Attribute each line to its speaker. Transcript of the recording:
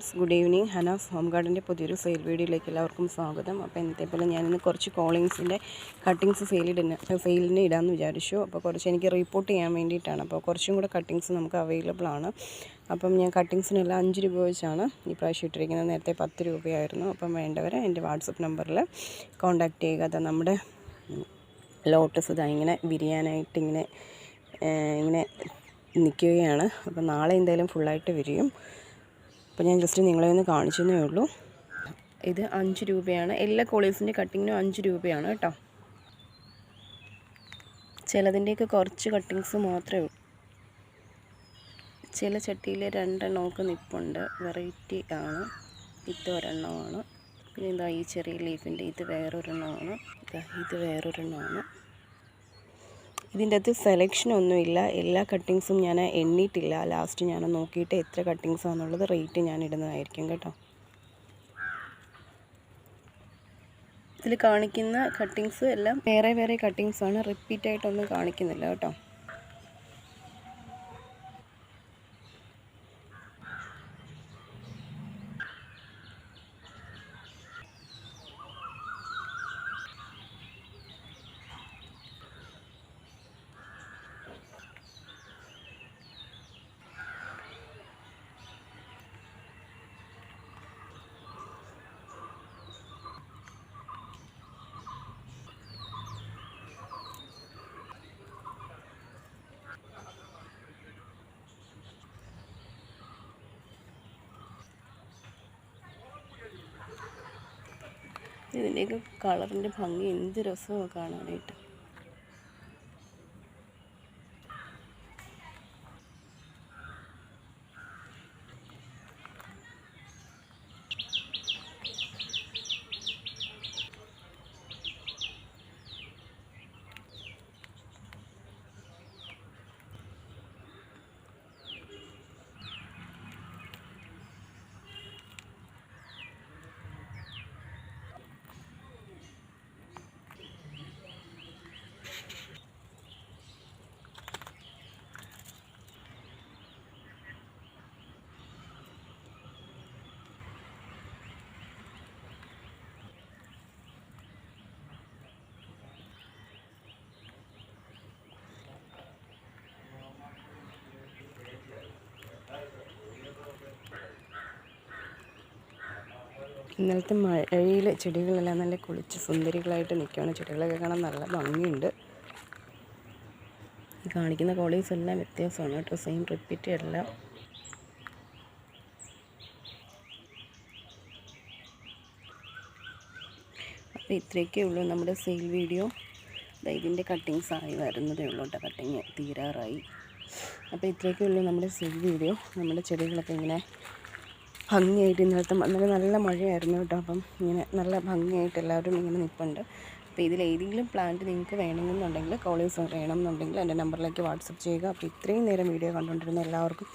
Speaker 1: Friends, good evening. Hanas home ഗാർഡൻ്റെ പുതിയൊരു sale വീഡിയോയിലേക്ക് എല്ലാവർക്കും സ്വാഗതം. അപ്പോൾ ഇന്നത്തെ പോലെ ഞാനിന്ന് കുറച്ച് കോളിങ്സിൻ്റെ കട്ടിങ്സ് സെയിലിന് ഇടാമെന്ന് വിചാരിച്ചു. അപ്പോൾ കുറച്ച് എനിക്ക് റിപ്പോർട്ട് ചെയ്യാൻ വേണ്ടിയിട്ടാണ്. അപ്പോൾ കുറച്ചും കൂടെ കട്ടിങ്സ് നമുക്ക് അവൈലബിൾ ആണ്. അപ്പം ഞാൻ കട്ടിങ്സിനെല്ലാം 5 രൂപ വെച്ചാണ് ഈ പ്രാവശ്യം ഇട്ടിരിക്കുന്നത്. നേരത്തെ 10 രൂപയായിരുന്നു. അപ്പം വേണ്ടവരെ എൻ്റെ വാട്സപ്പ് നമ്പറിൽ കോൺടാക്റ്റ് ചെയ്യുക. അത് നമ്മുടെ ലോട്ടസ് ഇങ്ങനെ വിരിയാനായിട്ട് ഇങ്ങനെ നിൽക്കുകയാണ്. അപ്പോൾ നാളെ എന്തായാലും ഫുള്ളായിട്ട് വിരിയും. അപ്പോൾ ഞാൻ ജസ്റ്റ് നിങ്ങളെ ഒന്ന് കാണിച്ചതേ ഉള്ളൂ. ഇത് 5 രൂപയാണ്. എല്ലാ കോളീസിൻ്റെ കട്ടിങ്ങിനും 5 രൂപയാണ് കേട്ടോ. ചിലതിൻ്റെയൊക്കെ കുറച്ച് കട്ടിങ്സ് മാത്രമേ ഉള്ളൂ. ചില ചട്ടിയിൽ 2 എണ്ണമൊക്കെ നിൽപ്പുണ്ട്. വെറൈറ്റി ആണ്. ഇത് ഒരെണ്ണമാണ്. പിന്നെ എന്താ ഈ ചെറിയ ലീഫിൻ്റെ ഇത് വേറൊരെണ്ണമാണ്. ഇത് വേറൊരെണ്ണമാണ്. ഇതിൻ്റെ അകത്ത് സെലക്ഷനൊന്നുമില്ല. എല്ലാ കട്ടിങ്സും ഞാൻ എണ്ണിയിട്ടില്ല. ലാസ്റ്റ് ഞാൻ നോക്കിയിട്ട് എത്ര കട്ടിങ്സാണെന്നുള്ളത് റേറ്റ് ഞാൻ ഇടുന്നതായിരിക്കും കേട്ടോ. ഇതിൽ കാണിക്കുന്ന കട്ടിങ്സ് എല്ലാം വേറെ വേറെ കട്ടിങ്സാണ്. റിപ്പീറ്റായിട്ടൊന്നും കാണിക്കുന്നില്ല കേട്ടോ. ഇതിൻ്റെയൊക്കെ കളറിൻ്റെ ഭംഗി എന്ത് രസമാണ് കാണാനായിട്ട്. ഇന്നലത്തെ മഴയിൽ ചെടികളെല്ലാം നല്ല കുളിച്ച് സുന്ദരികളായിട്ട് നിൽക്കുകയാണ്. ചെടികളൊക്കെ കാണാൻ നല്ല ഭംഗിയുണ്ട്. ഈ കാണിക്കുന്ന കോളീസ് എല്ലാം വ്യത്യാസമാണ് കേട്ടോ. സെയിം റിപ്പീറ്റ് അല്ല. അപ്പോൾ ഇത്രയൊക്കെ ഉള്ളൂ നമ്മുടെ സെയിൽ വീഡിയോ. ഇതിൻ്റെ കട്ടിങ്സ് ആയി വരുന്നതേ ഉള്ളൂ കേട്ടോ. കട്ടിങ് തീരാറായി. അപ്പോൾ ഇത്രയൊക്കെ ഉള്ളൂ നമ്മുടെ സെയിൽ വീഡിയോ. നമ്മുടെ ചെടികളൊക്കെ ഇങ്ങനെ ഭംഗിയായിട്ട് ഇന്നലത്തെ നല്ല മഴയായിരുന്നു കേട്ടോ. അപ്പം ഇങ്ങനെ നല്ല ഭംഗിയായിട്ട് എല്ലാവരും ഇങ്ങനെ നിൽപ്പുണ്ട്. അപ്പോൾ ഇതിലേതെങ്കിലും പ്ലാന്റ് നിങ്ങൾക്ക് വേണമെന്നുണ്ടെങ്കിൽ കോളേഴ്സ് വേണമെന്നുണ്ടെങ്കിൽ എൻ്റെ നമ്പറിലേക്ക് വാട്സപ്പ് ചെയ്യുക. അപ്പോൾ ഇത്രയും നേരം വീഡിയോ കണ്ടുകൊണ്ടിരുന്ന എല്ലാവർക്കും